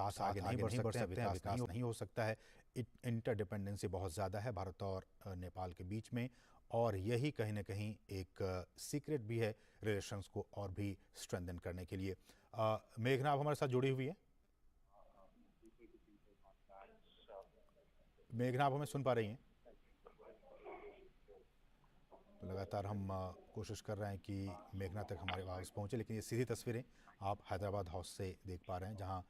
साथ आगे नहीं बढ़ सकते हैं, विकास नहीं हो सकता है। इंटरडिपेंडेंसी बहुत ज़्यादा है भारत और नेपाल के बीच में, और यही कहीं ना कहीं एक सीक्रेट भी है रिलेशंस को और भी स्ट्रेंथन करने के लिए। मेघना आप हमारे साथ जुड़ी हुई है? मेघना आप हमें सुन पा रही हैं? तो लगातार हम कोशिश कर रहे हैं कि मेघना तक हमारे आवाज़ पहुँचे, लेकिन ये सीधी तस्वीरें आप हैदराबाद हाउस से देख पा रहे हैं, जहां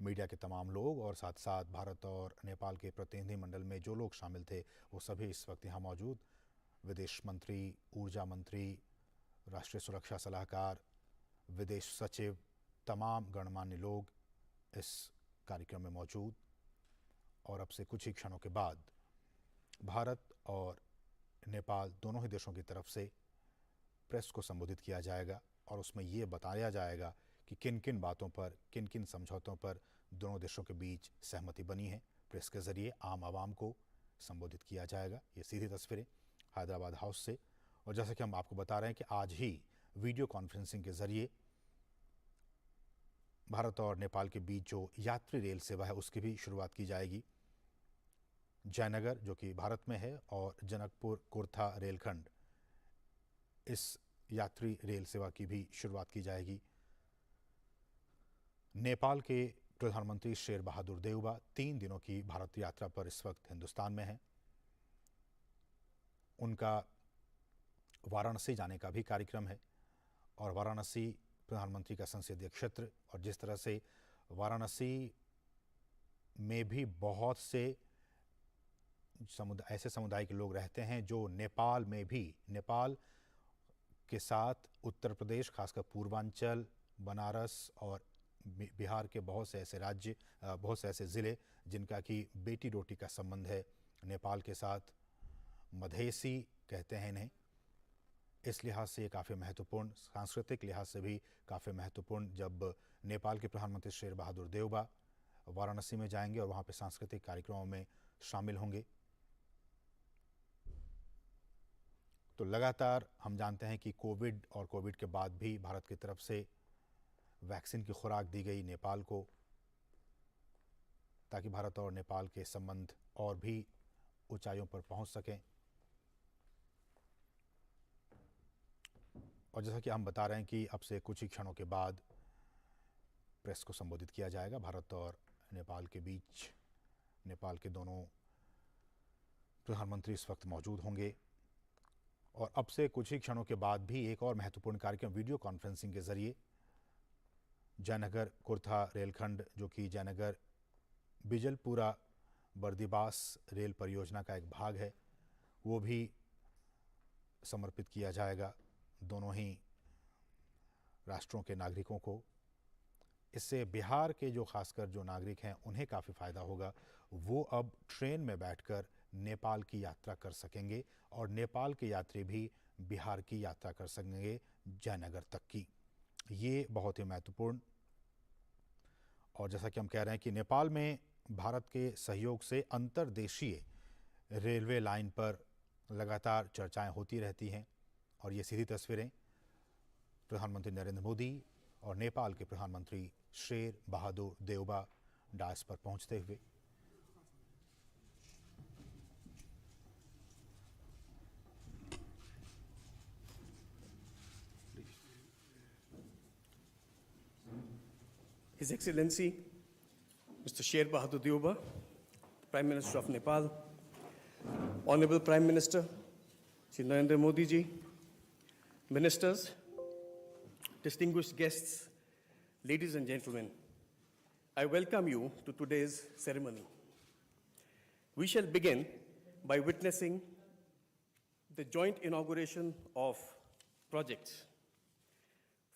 मीडिया के तमाम लोग और साथ साथ भारत और नेपाल के प्रतिनिधि मंडल में जो लोग शामिल थे वो सभी इस वक्त यहाँ मौजूद। विदेश मंत्री, ऊर्जा मंत्री, राष्ट्रीय सुरक्षा सलाहकार, विदेश सचिव, तमाम गणमान्य लोग इस कार्यक्रम में मौजूद। और अब से कुछ ही क्षणों के बाद भारत और नेपाल दोनों ही देशों की तरफ से प्रेस को संबोधित किया जाएगा और उसमें ये बताया जाएगा कि किन किन बातों पर, किन किन समझौतों पर दोनों देशों के बीच सहमति बनी है। प्रेस के ज़रिए आम आवाम को संबोधित किया जाएगा। ये सीधी तस्वीरें हैदराबाद हाउस से। और जैसा कि हम आपको बता रहे हैं कि आज ही वीडियो कॉन्फ्रेंसिंग के ज़रिए भारत और नेपाल के बीच जो यात्री रेल सेवा है उसकी भी शुरुआत की जाएगी। जयनगर, जो कि भारत में है, और जनकपुर कुर्था रेलखंड, इस यात्री रेल सेवा की भी शुरुआत की जाएगी। नेपाल के प्रधानमंत्री शेर बहादुर देउबा 3 दिनों की भारत यात्रा पर इस वक्त हिंदुस्तान में हैं। उनका वाराणसी जाने का भी कार्यक्रम है, और वाराणसी प्रधानमंत्री का संसदीय क्षेत्र, और जिस तरह से वाराणसी में भी बहुत से ऐसे समुदाय के लोग रहते हैं जो नेपाल में भी, नेपाल के साथ उत्तर प्रदेश, खासकर पूर्वांचल, बनारस और बिहार के बहुत से ऐसे राज्य, बहुत से ऐसे ज़िले जिनका कि बेटी रोटी का संबंध है नेपाल के साथ। मधेसी कहते हैं इन्हें। इस लिहाज से ये काफ़ी महत्वपूर्ण, सांस्कृतिक लिहाज से भी काफ़ी महत्वपूर्ण, जब नेपाल के प्रधानमंत्री शेर बहादुर देउबा वाराणसी में जाएंगे और वहाँ पे सांस्कृतिक कार्यक्रमों में शामिल होंगे। तो लगातार हम जानते हैं कि कोविड और कोविड के बाद भी भारत की तरफ से वैक्सीन की खुराक दी गई नेपाल को, ताकि भारत और नेपाल के संबंध और भी ऊंचाइयों पर पहुंच सकें। और जैसा कि हम बता रहे हैं कि अब से कुछ ही क्षणों के बाद प्रेस को संबोधित किया जाएगा भारत और नेपाल के बीच। नेपाल के दोनों प्रधानमंत्री इस वक्त मौजूद होंगे, और अब से कुछ ही क्षणों के बाद भी एक और महत्वपूर्ण कार्यक्रम वीडियो कॉन्फ्रेंसिंग के जरिए जयनगर कुर्था रेलखंड, जो कि जयनगर बिजलपुरा बर्दिवास रेल परियोजना का एक भाग है, वो भी समर्पित किया जाएगा दोनों ही राष्ट्रों के नागरिकों को। इससे बिहार के जो खासकर जो नागरिक हैं उन्हें काफ़ी फ़ायदा होगा। वो अब ट्रेन में बैठकर नेपाल की यात्रा कर सकेंगे, और नेपाल के यात्री भी बिहार की यात्रा कर सकेंगे जयनगर तक की। ये बहुत ही महत्वपूर्ण। और जैसा कि हम कह रहे हैं कि नेपाल में भारत के सहयोग से अंतर्देशीय रेलवे लाइन पर लगातार चर्चाएं होती रहती हैं, और ये सीधी तस्वीरें प्रधानमंत्री नरेंद्र मोदी और नेपाल के प्रधानमंत्री शेर बहादुर देउबा डायस पर पहुंचते हुए। His Excellency Mr. Sher Bahadur Deuba, Prime Minister of Nepal, Honorable Prime Minister Shri Narendra Modi ji, Ministers, distinguished guests, ladies and gentlemen, I welcome you to today's ceremony. We shall begin by witnessing the joint inauguration of projects.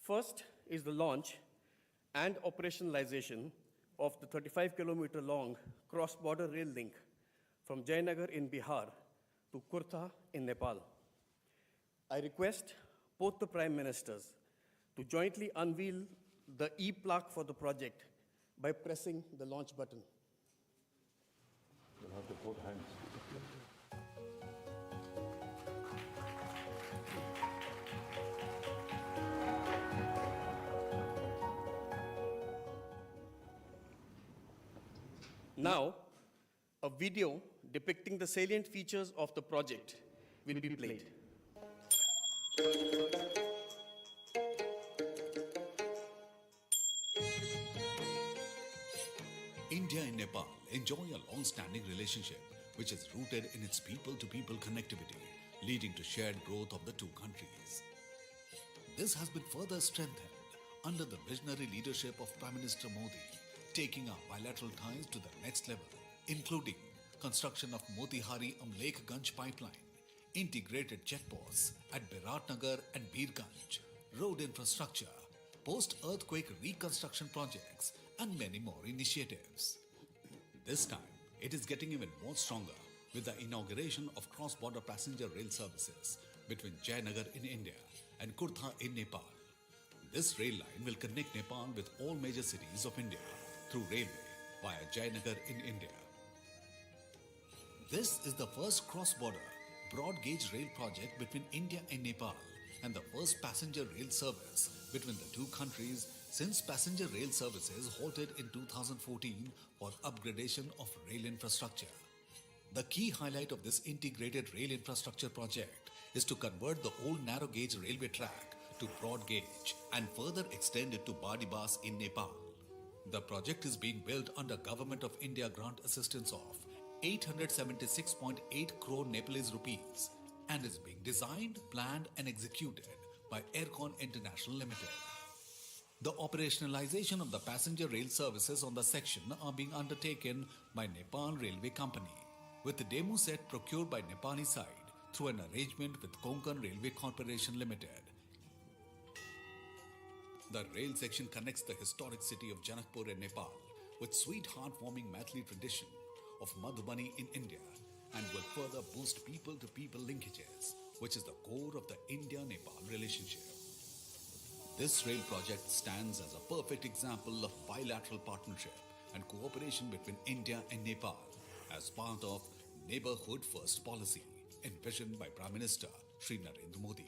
First is the launch and operationalization of the 35-kilometer long cross-border rail link from Jayanagar in Bihar to Kurta in Nepal. I request both the Prime Ministers to jointly unveil the e-plaque for the project by pressing the launch button. You'll have to put hands. Now, a video depicting the salient features of the project will be played. India and Nepal enjoy a long-standing relationship which is rooted in its people-to-people connectivity, leading to shared growth of the two countries. This has been further strengthened under the visionary leadership of Prime Minister Modi, taking our bilateral ties to the next level, including construction of Motihari-Amlekganj pipeline, integrated checkposts at Biratnagar and Birganj, road infrastructure, post-earthquake reconstruction projects, and many more initiatives. This time, it is getting even more stronger with the inauguration of cross-border passenger rail services between Jayanagar in India and Kurtha in Nepal. This rail line will connect Nepal with all major cities of India through railway via Jayanagar in India. This is the first cross-border broad-gauge rail project between India and Nepal and the first passenger rail service between the two countries since passenger rail services halted in 2014 for upgradation of rail infrastructure. The key highlight of this integrated rail infrastructure project is to convert the old narrow gauge railway track to broad gauge and further extend it to Badibas in Nepal. The project is being built under Government of India grant assistance of 876.8 crore Nepalese rupees and is being designed, planned and executed by Aircon International Limited. The operationalization of the passenger rail services on the section are being undertaken by Nepal Railway Company, with the demo set procured by Nepali side through an arrangement with Konkan Railway Corporation Limited. The rail section connects the historic city of Janakpur in Nepal with sweet heartwarming Maithili tradition of Madhubani in India and will further boost people-to-people linkages, which is the core of the India-Nepal relationship. This rail project stands as a perfect example of bilateral partnership and cooperation between India and Nepal as part of Neighborhood First policy envisioned by Prime Minister Shri Narendra Modi.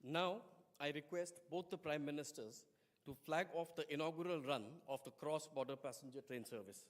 Now, I request both the Prime Ministers to flag off the inaugural run of the cross-border passenger train service.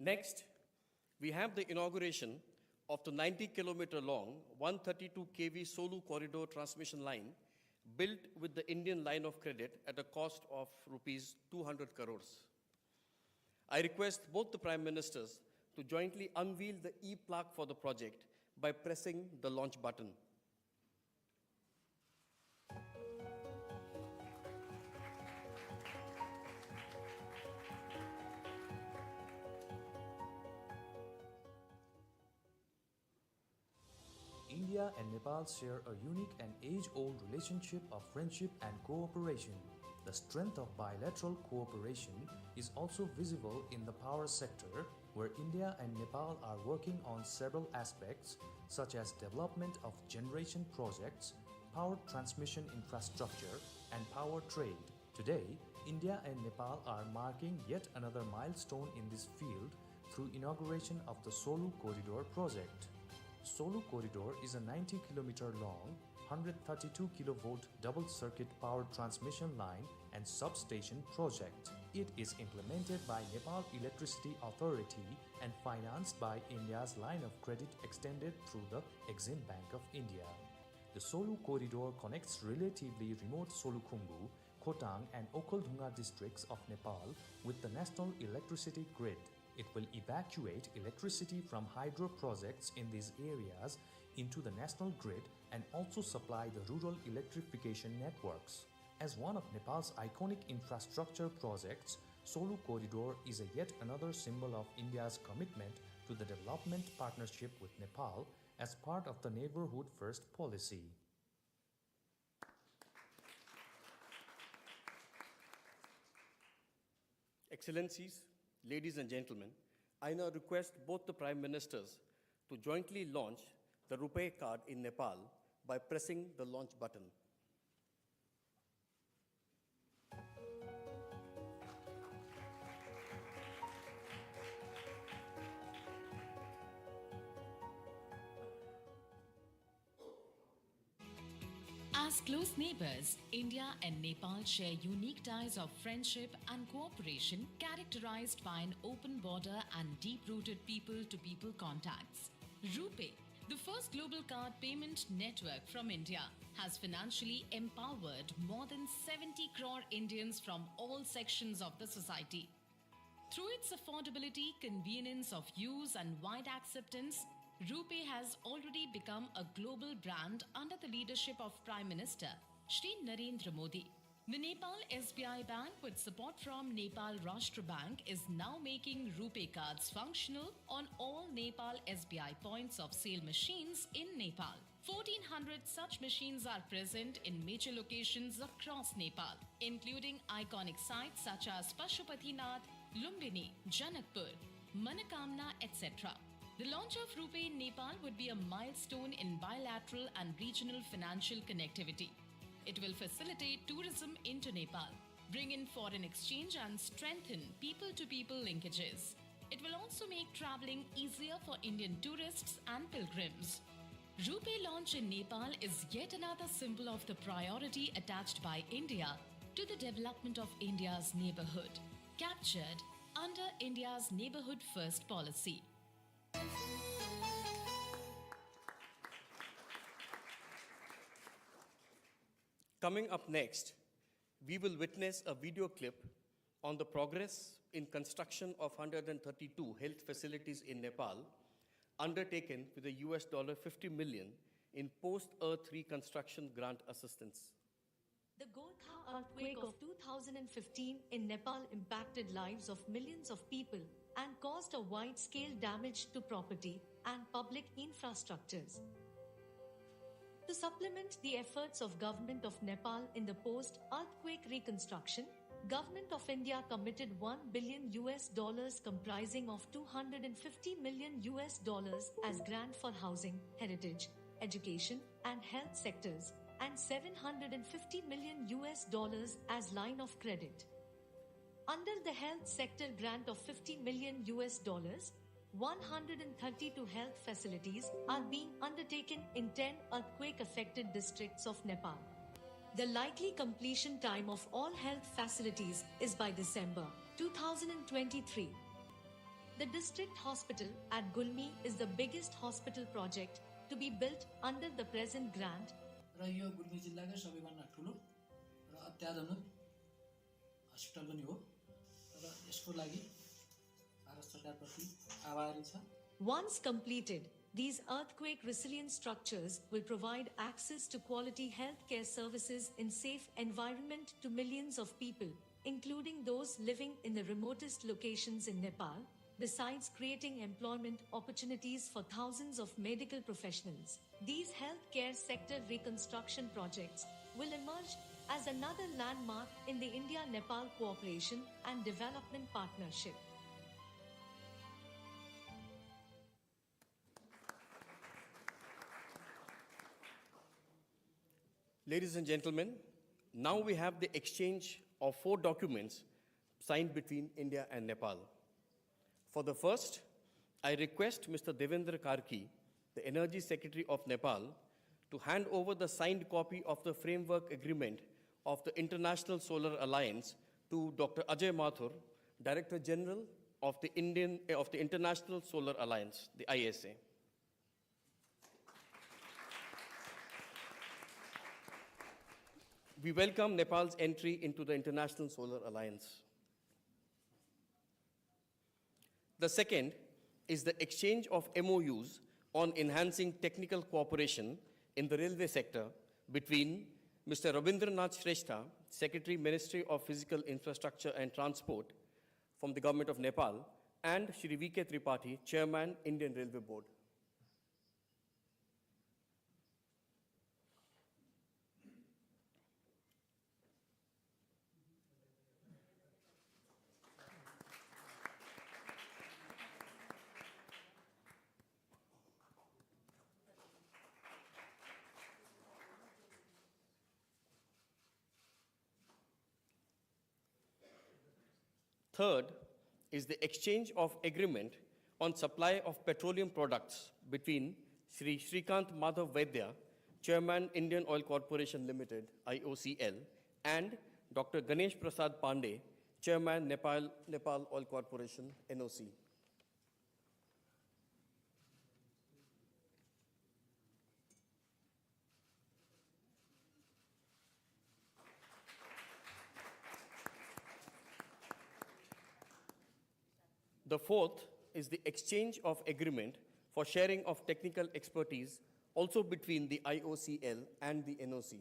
Next, we have the inauguration of the 90-kilometer long, 132 kV Solu corridor transmission line built with the Indian line of credit at a cost of rupees 200 crores. I request both the Prime Ministers to jointly unveil the e-plaque for the project by pressing the launch button. India and Nepal share a unique and age-old relationship of friendship and cooperation. The strength of bilateral cooperation is also visible in the power sector, where India and Nepal are working on several aspects such as development of generation projects, power transmission infrastructure, and power trade. Today, India and Nepal are marking yet another milestone in this field through inauguration of the Solu Corridor project. Solu Corridor is a 90-kilometer long, 132 kilovolt double-circuit power transmission line and substation project. It is implemented by Nepal Electricity Authority and financed by India's line of credit extended through the Exim Bank of India. The Solu Corridor connects relatively remote Solukhumbu Khotang and Okhaldhunga districts of Nepal with the national electricity grid. It will evacuate electricity from hydro projects in these areas into the national grid and also supply the rural electrification networks. As one of Nepal's iconic infrastructure projects, Solu Corridor is a yet another symbol of India's commitment to the development partnership with Nepal as part of the Neighborhood First policy. Excellencies, ladies and gentlemen, I now request both the Prime Ministers to jointly launch the RuPay card in Nepal by pressing the launch button. As close neighbors, India and Nepal share unique ties of friendship and cooperation characterized by an open border and deep-rooted people-to-people contacts. RuPay, the first global card payment network from India, has financially empowered more than 70 crore Indians from all sections of the society. Through its affordability, convenience of use and wide acceptance, RuPay has already become a global brand under the leadership of Prime Minister Shri Narendra Modi. The Nepal SBI Bank, with support from Nepal Rashtra Bank, is now making RuPay cards functional on all Nepal SBI points of sale machines in Nepal. 1,400 such machines are present in major locations across Nepal, including iconic sites such as Pashupatinath, Lumbini, Janakpur, Manakamna, etc. The launch of RuPay in Nepal would be a milestone in bilateral and regional financial connectivity. It will facilitate tourism into Nepal, bring in foreign exchange and strengthen people-to-people linkages. It will also make traveling easier for Indian tourists and pilgrims. RuPay launch in Nepal is yet another symbol of the priority attached by India to the development of India's neighborhood, captured under India's Neighborhood First policy. Coming up next, we will witness a video clip on the progress in construction of 132 health facilities in Nepal, undertaken with a US $50 million in post-earth reconstruction grant assistance. The Gorkha earthquake of 2015 in Nepal impacted lives of millions of people and caused a wide-scale damage to property and public infrastructures. To supplement the efforts of Government of Nepal in the post-earthquake reconstruction, Government of India committed $1 billion comprising of $250 million as grant for housing, heritage, education, and health sectors, and $750 million as line of credit. Under the health sector grant of $50 million, 132 health facilities are being undertaken in 10 earthquake-affected districts of Nepal. The likely completion time of all health facilities is by December 2023. The district hospital at Gulmi is the biggest hospital project to be built under the present grant. र यो गुल्मी जिल्लाकै सबैभन्दा ठुलो र अत्याधुनिक hospital पनि हो र यसको लागि भारत सरकारप्रति आभारी छ. Once completed, these earthquake resilient structures will provide access to quality healthcare services in safe environment to millions of people, including those living in the remotest locations in Nepal, besides creating employment opportunities for thousands of medical professionals. These healthcare sector reconstruction projects will emerge as another landmark in the India-Nepal cooperation and development partnership. Ladies and gentlemen, now we have the exchange of 4 documents signed between India and Nepal. For the first, I request Mr. Devendra Karki, the Energy Secretary of Nepal, to hand over the signed copy of the framework agreement of the International Solar Alliance to Dr. Ajay Mathur, Director General of the International Solar Alliance, the ISA. We welcome Nepal's entry into the International Solar Alliance. The second is the exchange of MOUs on enhancing technical cooperation in the railway sector between Mr. Rabindranath Shrestha, Secretary, Ministry of Physical Infrastructure and Transport from the Government of Nepal, and Shri V.K. Tripathi, Chairman, Indian Railway Board. Third is the exchange of agreement on supply of petroleum products between Shri Shrikant Madhav Vaidya, Chairman, Indian Oil Corporation Limited, IOCL, and Dr. Ganesh Prasad Pandey, Chairman, Nepal Oil Corporation, NOC. The fourth is the exchange of agreement for sharing of technical expertise also between the IOCL and the NOC.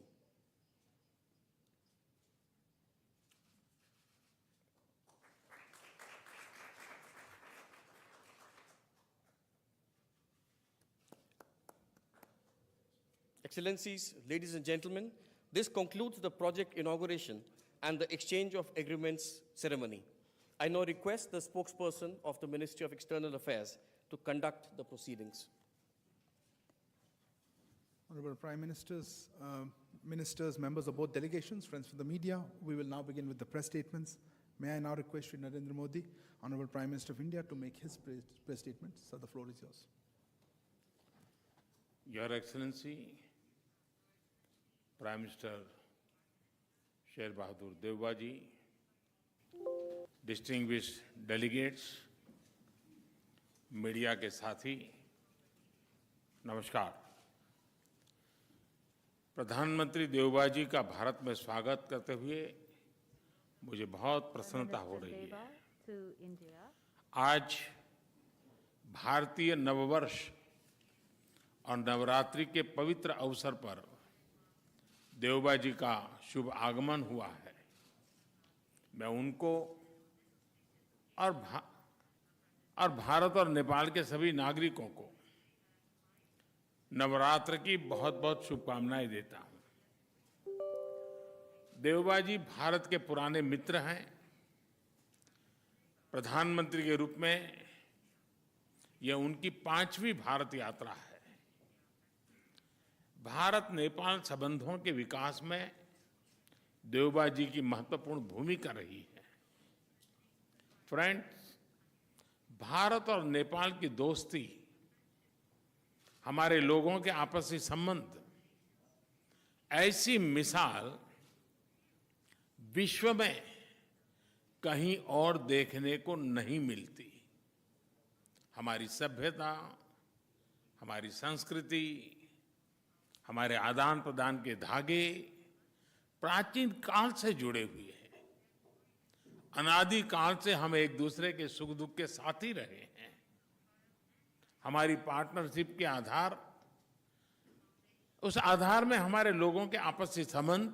Excellencies, ladies and gentlemen, this concludes the project inauguration and the exchange of agreements ceremony. I now request the spokesperson of the Ministry of External Affairs to conduct the proceedings. Honorable Prime Ministers, Ministers, members of both delegations, friends from the media, we will now begin with the press statements. May I now request Shri Narendra Modi, Honorable Prime Minister of India, to make his press statement. Sir, the floor is yours. Your Excellency, Prime Minister Sher Bahadur Devba ji, distinguished delegates, media के साथी, नमस्कार। प्रधानमंत्री देवबा जी का भारत में स्वागत करते हुए मुझे बहुत प्रसन्नता हो रही है। आज भारतीय नववर्ष और नवरात्रि के पवित्र अवसर पर देवबा जी का शुभ आगमन हुआ है। मैं उनको और भारत और नेपाल के सभी नागरिकों को नवरात्र की बहुत बहुत शुभकामनाएं देता हूं। देवबा जी भारत के पुराने मित्र हैं। प्रधानमंत्री के रूप में यह उनकी 5वीं भारत यात्रा है। भारत नेपाल संबंधों के विकास में देवबा जी की महत्वपूर्ण भूमिका रही है। फ्रेंड्स, भारत और नेपाल की दोस्ती, हमारे लोगों के आपसी संबंध, ऐसी मिसाल विश्व में कहीं और देखने को नहीं मिलती। हमारी सभ्यता, हमारी संस्कृति, हमारे आदान प्रदान के धागे प्राचीन काल से जुड़े हुए हैं। अनादि काल से हम एक दूसरे के सुख दुख के साथी रहे हैं। हमारी पार्टनरशिप के आधार, उस आधार में हमारे लोगों के आपसी संबंध,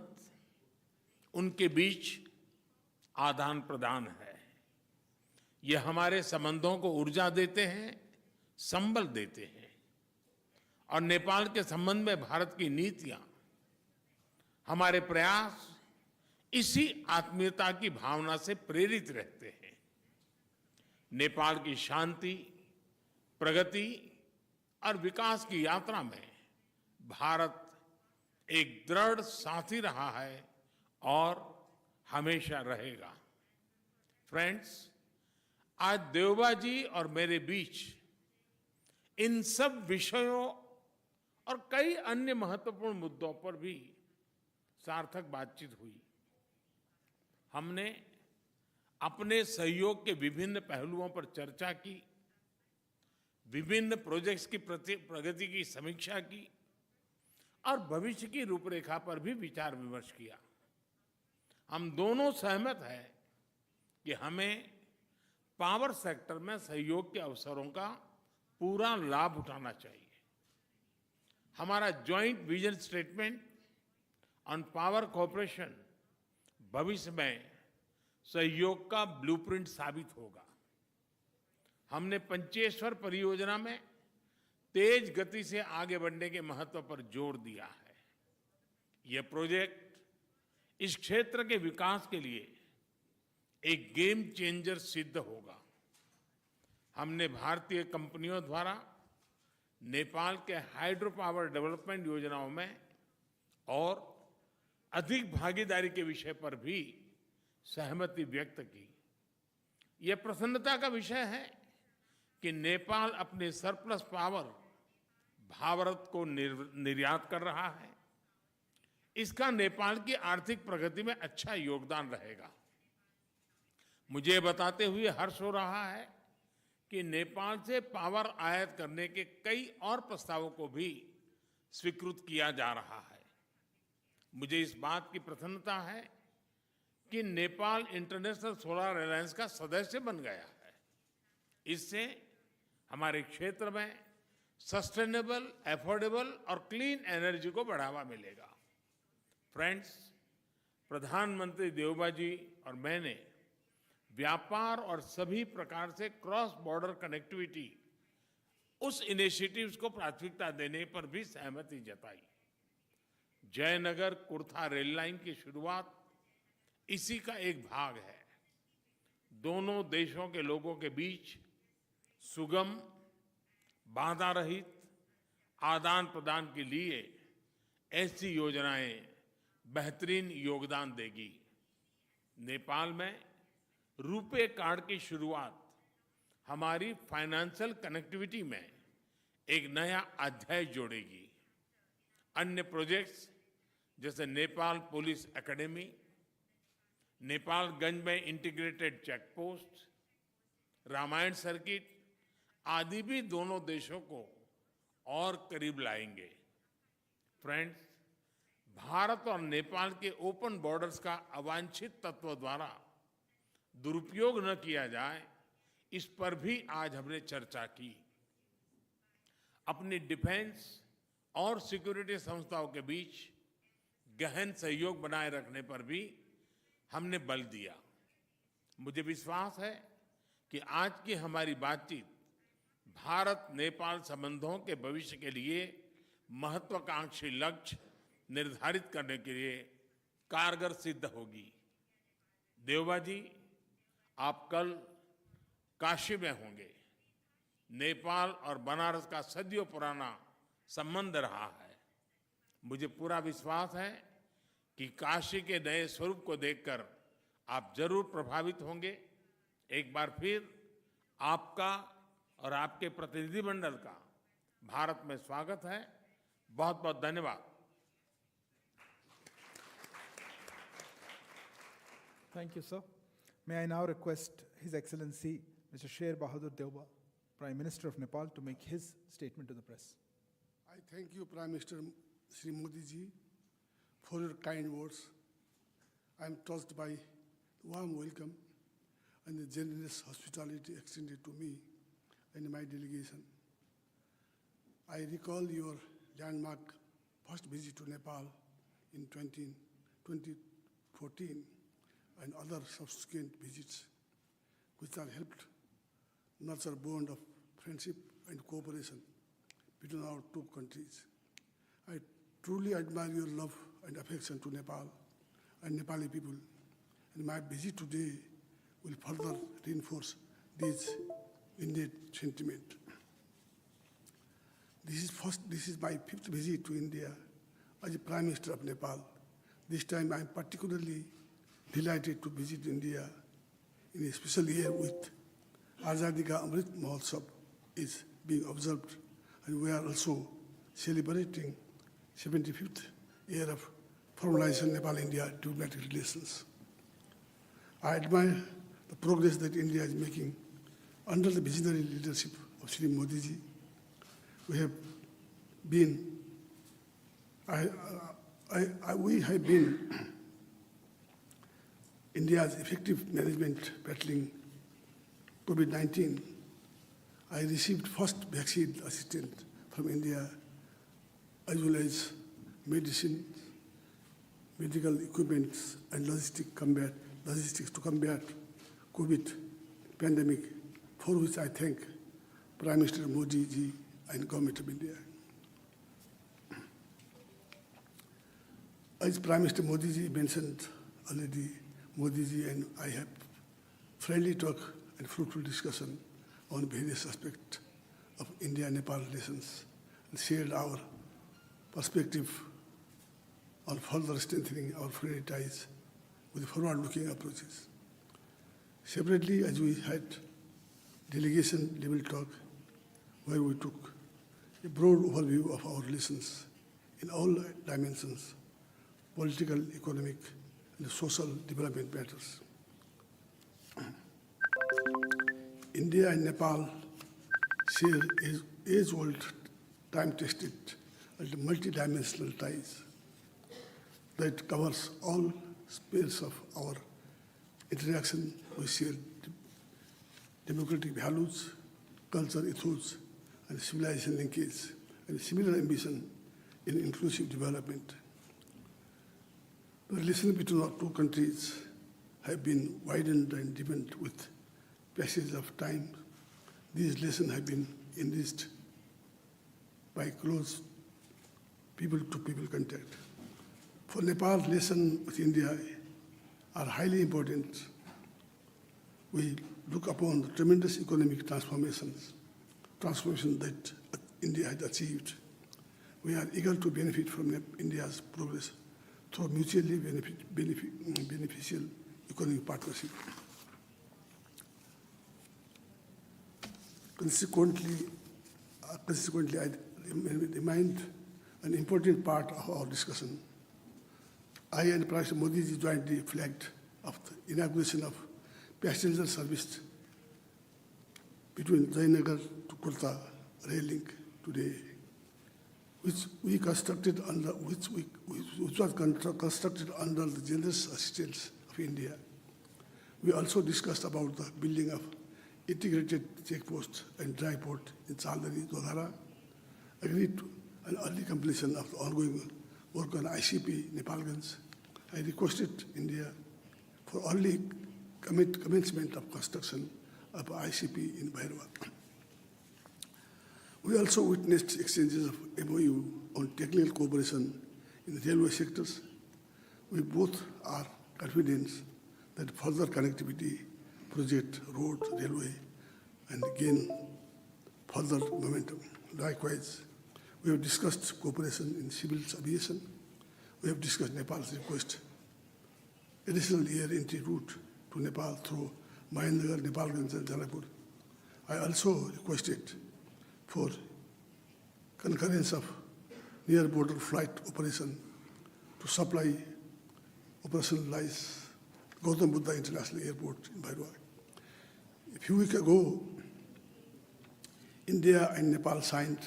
उनके बीच आदान प्रदान है। ये हमारे संबंधों को ऊर्जा देते हैं, संबल देते हैं। और नेपाल के संबंध में भारत की नीतियां, हमारे प्रयास इसी आत्मीयता की भावना से प्रेरित रहते हैं। नेपाल की शांति, प्रगति और विकास की यात्रा में भारत एक दृढ़ साथी रहा है और हमेशा रहेगा। फ्रेंड्स, आज देवबा जी और मेरे बीच इन सब विषयों और कई अन्य महत्वपूर्ण मुद्दों पर भी सार्थक बातचीत हुई। हमने अपने सहयोग के विभिन्न पहलुओं पर चर्चा की, विभिन्न प्रोजेक्ट्स की प्रगति की समीक्षा की और भविष्य की रूपरेखा पर भी विचार विमर्श किया। हम दोनों सहमत हैं कि हमें पावर सेक्टर में सहयोग के अवसरों का पूरा लाभ उठाना चाहिए। हमारा joint vision statement on power cooperation भविष्य में सहयोग का ब्लूप्रिंट साबित होगा। हमने पंचेश्वर परियोजना में तेज गति से आगे बढ़ने के महत्व पर जोर दिया है। यह प्रोजेक्ट इस क्षेत्र के विकास के लिए एक गेम चेंजर सिद्ध होगा। हमने भारतीय कंपनियों द्वारा नेपाल के हाइड्रो पावर डेवलपमेंट योजनाओं में और अधिक भागीदारी के विषय पर भी सहमति व्यक्त की। यह प्रसन्नता का विषय है कि नेपाल अपने सरप्लस पावर भारत को निर्यात कर रहा है। इसका नेपाल की आर्थिक प्रगति में अच्छा योगदान रहेगा। मुझे बताते हुए हर्ष हो रहा है कि नेपाल से पावर आयात करने के कई और प्रस्तावों को भी स्वीकृत किया जा रहा है। मुझे इस बात की प्रसन्नता है कि नेपाल इंटरनेशनल सोलर अलायंस का सदस्य बन गया है। इससे हमारे क्षेत्र में सस्टेनेबल, एफोर्डेबल और क्लीन एनर्जी को बढ़ावा मिलेगा। फ्रेंड्स, प्रधानमंत्री देवबा जी और मैंने व्यापार और सभी प्रकार से क्रॉस बॉर्डर कनेक्टिविटी उस इनिशिएटिव्स को प्राथमिकता देने पर भी सहमति जताई। जयनगर कुर्था रेल लाइन की शुरुआत इसी का एक भाग है। दोनों देशों के लोगों के बीच सुगम, बाधा रहित आदान प्रदान के लिए ऐसी योजनाएं बेहतरीन योगदान देगी। नेपाल में रुपे कार्ड की शुरुआत हमारी फाइनेंशियल कनेक्टिविटी में एक नया अध्याय जोड़ेगी। अन्य प्रोजेक्ट्स जैसे नेपाल पुलिस एकेडमी, नेपालगंज में integrated check post, Ramayana circuit आदि भी दोनों देशों को और करीब लाएंगे। फ्रेंड्स, भारत और नेपाल के ओपन बॉर्डर्स का अवांछित तत्व द्वारा दुरुपयोग न किया जाए, इस पर भी आज हमने चर्चा की। अपनी डिफेंस और सिक्योरिटी संस्थाओं के बीच गहन सहयोग बनाए रखने पर भी हमने बल दिया। मुझे विश्वास है कि आज की हमारी बातचीत भारत नेपाल संबंधों के भविष्य के लिए महत्वाकांक्षी लक्ष्य निर्धारित करने के लिए कारगर सिद्ध होगी। देवबा जी, आप कल काशी में होंगे। नेपाल और बनारस का सदियों पुराना संबंध रहा है। मुझे पूरा विश्वास है कि काशी के नए स्वरूप को देखकर आप जरूर प्रभावित होंगे। एक बार फिर आपका और आपके प्रतिनिधिमंडल का भारत में स्वागत है। बहुत बहुत धन्यवाद। Thank you, sir. May I now request His Excellency Mr. Sher Bahadur Deuba, Prime Minister of Nepal, to make his statement to the press. I thank you, Prime Minister Shri Modi ji, for your kind words. I am touched by the warm welcome and the generous hospitality extended to me and my delegation. I recall your landmark first visit to Nepal in 2014 and other subsequent visits, which have helped nurture a bond of friendship and cooperation between our two countries. I truly admire your love and affection to Nepal and Nepali people, and my visit today will further reinforce this innate sentiment. This is my fifth visit to India as a Prime Minister of Nepal. This time I am particularly delighted to visit India in a special year with Azadi Ka Amrit Mahotsav is being observed, and we are also celebrating 75th year of formalization Nepal-India diplomatic relations. I admire the progress that India is making under the visionary leadership of Shri Modi ji. We have been India's effective management battling COVID-19, I received first vaccine assistance from India, as well as medicine, medical equipment, and logistics to combat COVID pandemic, for which I thank Prime Minister Modi ji and Government of India. As Prime Minister Modi ji mentioned already, Modi ji and I have friendly talk and fruitful discussion on various aspects of India-Nepal relations and shared our perspective on further strengthening our friendly ties with forward-looking approaches. Separately, as we had delegation-level talk, where we took a broad overview of our relations in all dimensions: political, economic, and social development matters. India and Nepal share age-old, time-tested, and multidimensional ties that covers all spheres of our interaction. We share democratic values, culture, ethos, and civilization linkage, and similar ambition in inclusive development. The relations between our two countries have been widened and deepened with passage of time. These relations have been enriched by close people-to-people contact. For Nepal, relations with India are highly important. We look upon the tremendous economic transformation that India has achieved. We are eager to benefit from India's progress through mutually beneficial economic partnership. Consequently, I remind an important part of our discussion. I and Prime Minister Modi ji jointly flagged of the inauguration of passenger service between Jayanagar to Kurta rail link today, which was constructed under the generous assistance of India. We also discussed about the building of integrated checkpost and dry port in Chandani, Doodh-Dahi, agreed to an early completion of the ongoing work on ICP Nepalganj. I requested India for early commencement of construction of ICP in Bhairava. We also witnessed exchanges of MOU on technical cooperation in the railway sectors. We both are confident that further connectivity project, road, railway, and gain further momentum. Likewise, we have discussed cooperation in civil aviation. We have discussed Nepal's request additional air entry route to Nepal through Mahendragarh, Nepalganj, and Janakpur. I also requested for concurrence of near-border flight operation to operationalize Gautam Buddha International Airport in Bhairava. A few weeks ago, India and Nepal signed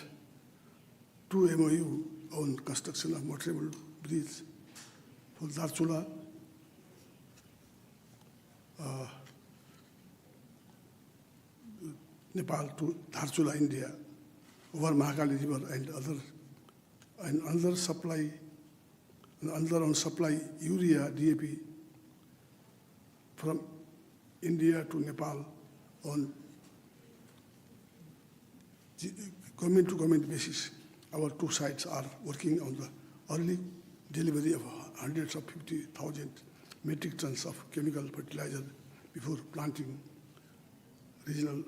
2 MOU on construction of motorable bridge for Dharchula, Nepal to Dharchula, India, over Mahakali River and another on supply urea, DAP from India to Nepal on government-to-government basis. Our two sides are working on the early delivery of hundreds of 50,000 metric tons of chemical fertilizer before planting regional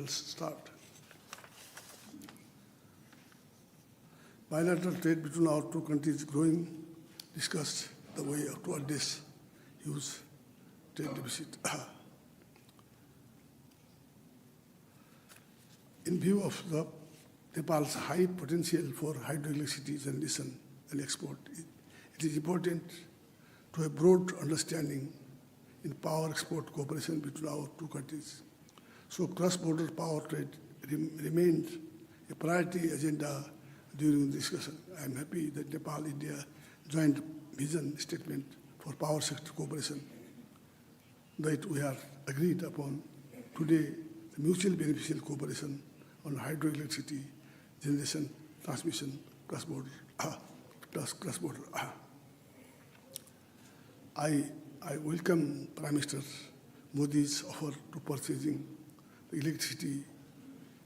start. Bilateral trade between our two countries is growing. Discussed the way to address huge trade deficit. In view of Nepal's high potential for hydroelectricity generation and export, it is important to have broad understanding in power export cooperation between our two countries. So cross-border power trade remained a priority agenda during the discussion. I am happy that Nepal-India joint vision statement for power sector cooperation that we are agreed upon today, the mutual beneficial cooperation on hydroelectricity, generation, transmission, cross-border. I welcome Prime Minister Modi's offer to purchasing the electricity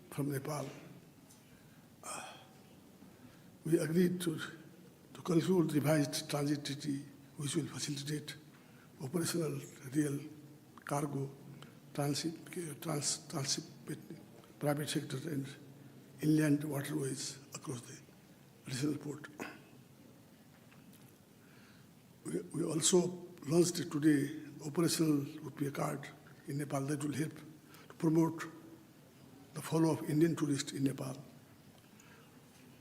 from Nepal. We agreed to conclude revised transit treaty which will facilitate operational rail, cargo, transit private sector and inland waterways across the additional port. We also launched today operational Rupiah card in Nepal that will help to promote the flow of Indian tourists in Nepal.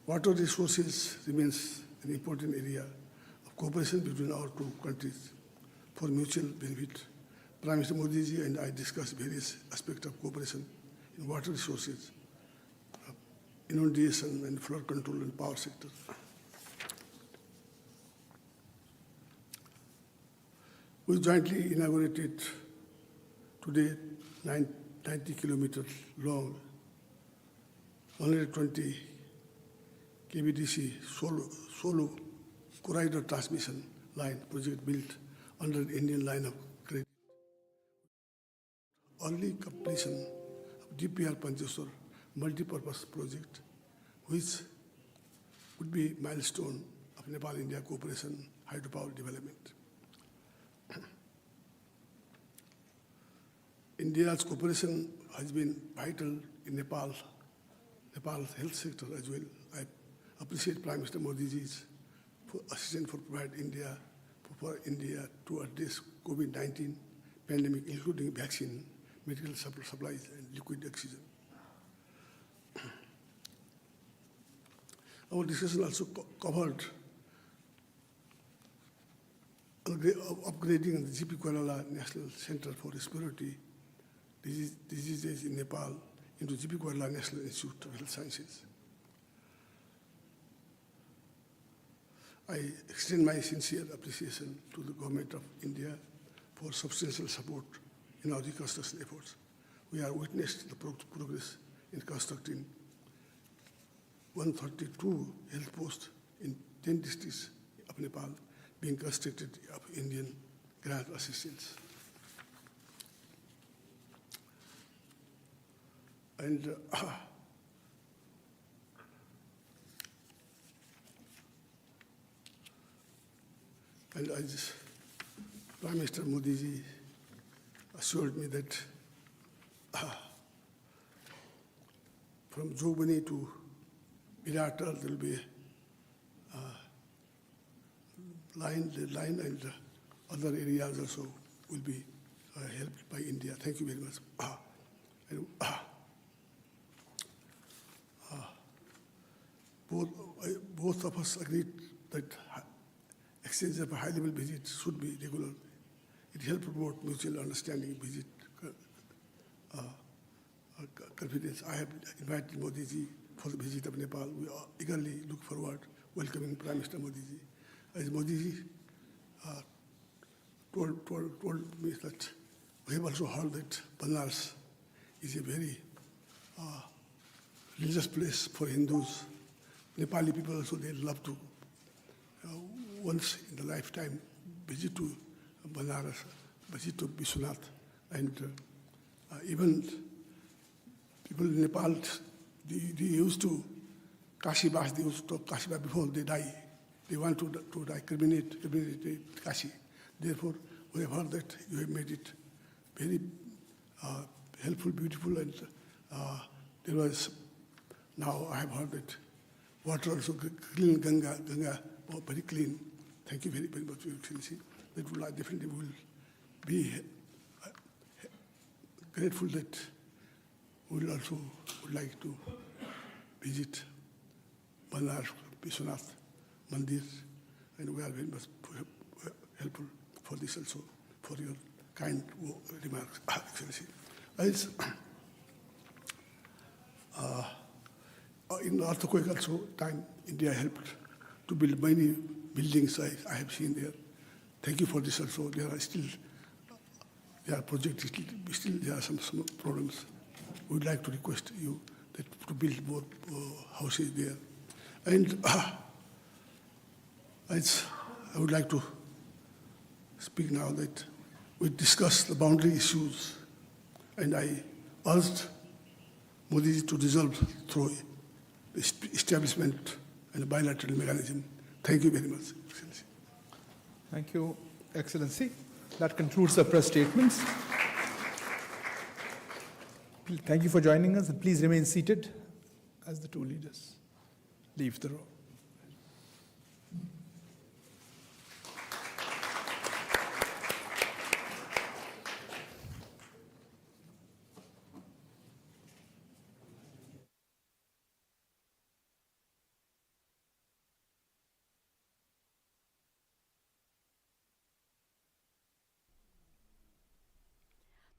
Water resources remains an important area of cooperation between our two countries for mutual benefit. Prime Minister Modi ji and I discussed various aspects of cooperation in water resources, inundation and flood control and power sector. We jointly inaugurated today 90 kilometers long, 120 kVDC solo corridor transmission line project built under the Indian line of credit. Early completion of DPR Pancheswar multi-purpose project, which would be milestone of Nepal-India cooperation hydropower development. India's cooperation has been vital in Nepal's health sector as well. I appreciate Prime Minister Modi's assistance for India to address COVID-19 pandemic, including vaccine, medical supplies, and liquid oxygen. Our discussion also covered upgrading the GP Kuala National Center for Respiratory Diseases in Nepal into GP Kuala National Institute of Health Sciences. I extend my sincere appreciation to the Government of India for substantial support in our reconstruction efforts. We have witnessed the progress in constructing 132 health posts in 10 districts of Nepal being constructed of Indian grant assistance. And as Prime Minister Modi ji assured me that from Jogbani to Viratar there will be a line and other areas also will be helped by India. Thank you very much. Both of us agreed that exchange of a high-level visit should be regular. It helps promote mutual understanding, visit, confidence. I have invited Modi ji for the visit of Nepal. We eagerly look forward welcoming Prime Minister Modi ji. As Modi ji told me that we have also heard that Banaras is a very religious place for Hindus. Nepali people also, they love to once in a lifetime visit to Banaras, visit to Vishwanath, and even people in Nepal, they used to Kashi-bas, they used to talk Kashi-bas before they die. They want to die, cremate Kashi. Therefore, we have heard that you have made it very helpful, beautiful, and there was, now I have heard that water also clean, Ganga, very clean. Thank you very, very much, Your Excellency. That will definitely will be grateful that we will also would like to visit Banaras, Vishwanath Mandir, and we are very much helpful for this also, for your kind remarks, Excellency. As in the earthquake also time, India helped to build many buildings I have seen there. thank you for this also. There are projects, still there are some problems. We would like to request you that to build more houses there. And I would like to speak now that we discussed the boundary issues, and I urged Modi ji to resolve through the establishment and a bilateral mechanism. Thank you very much, Excellency. Thank you, Excellency. That concludes the press statements. Thank you for joining us, and please remain seated as the two leaders leave the room.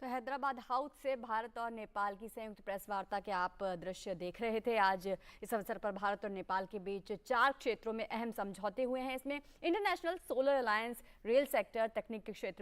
तो Hyderabad house से भारत और नेपाल की संयुक्त press वार्ता के आप दृश्य देख रहे थे। आज इस अवसर पर भारत और नेपाल के बीच 4 क्षेत्रों में अहम समझौते हुए हैं। इसमें international solar alliance, rail sector, तकनीक के क्षेत्र में